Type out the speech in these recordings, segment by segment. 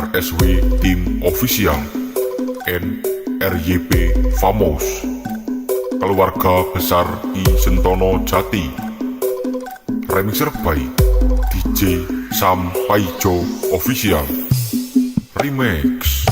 RSW Tim Official NRYP Famous, Keluarga Besar I Sentono Jati, remixer by DJ Sam Paijo Official, Remix.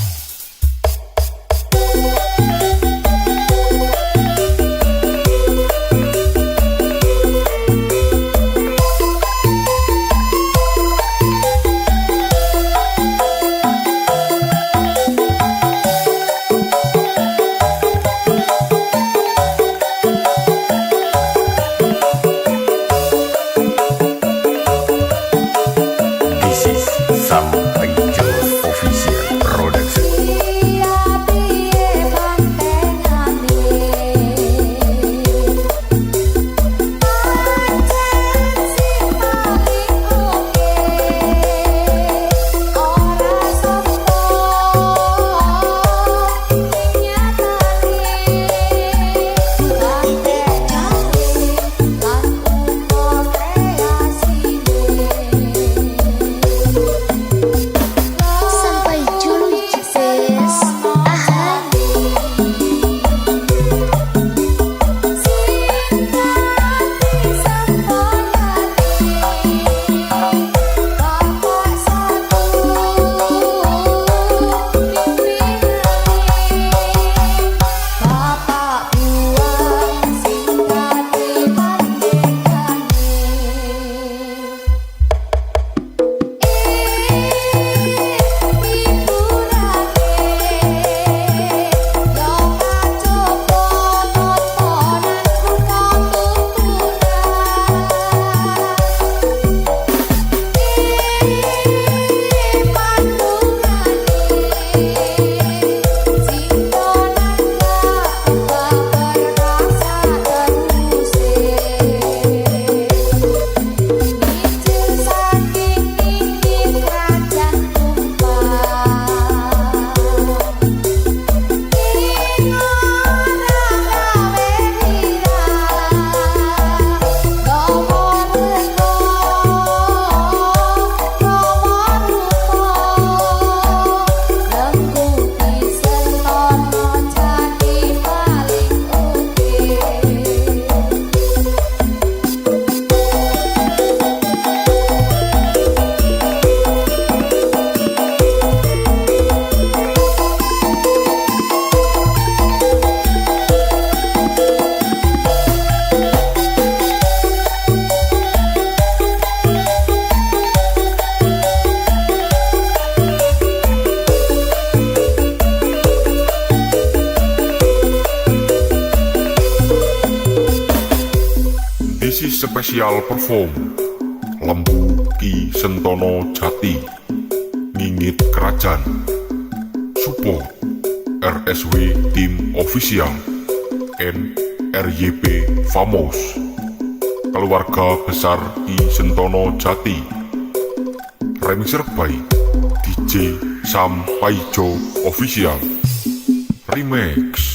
This is special perform Lembu Ki Sentono Jati, Ngingit Kerajaan, support RSW Tim Official NRYP Famous, Keluarga Besar I Sentono Jati, remixer by DJ Sam Paijo Official, Remix.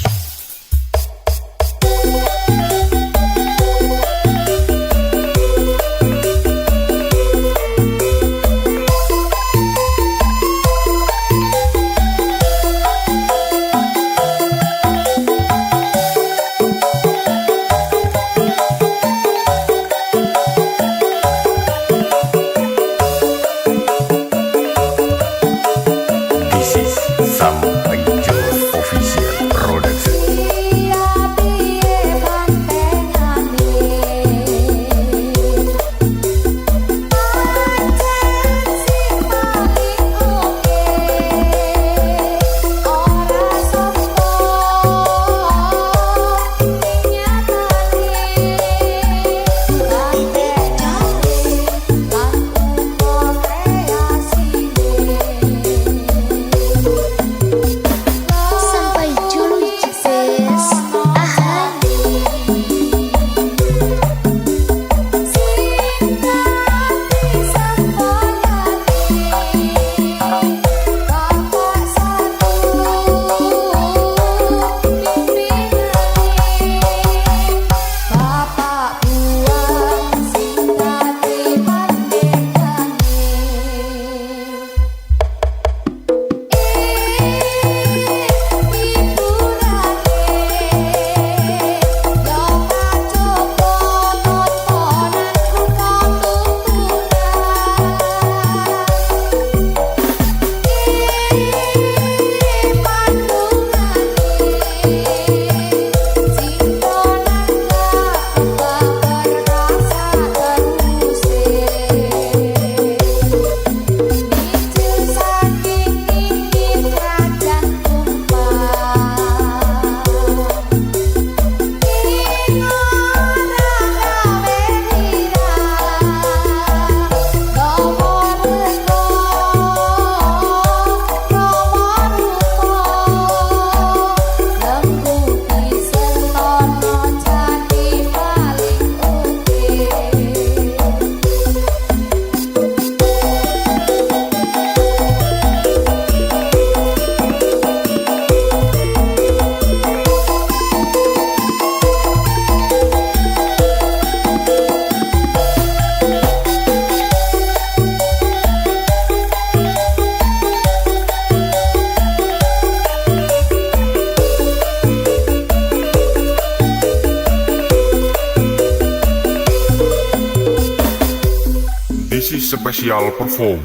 Special perform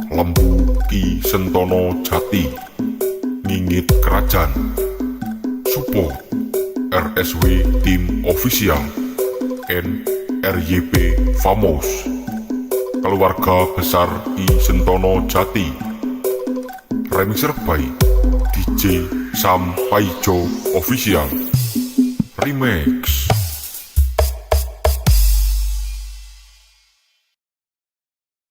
Lembu Ki Sentono Jati, Ngingit Kerajaan. Support RSW Tim Official and RYP Famous, Keluarga Besar Ki Sentono Jati. Remixer by DJ Sam Paijo Official. Remix.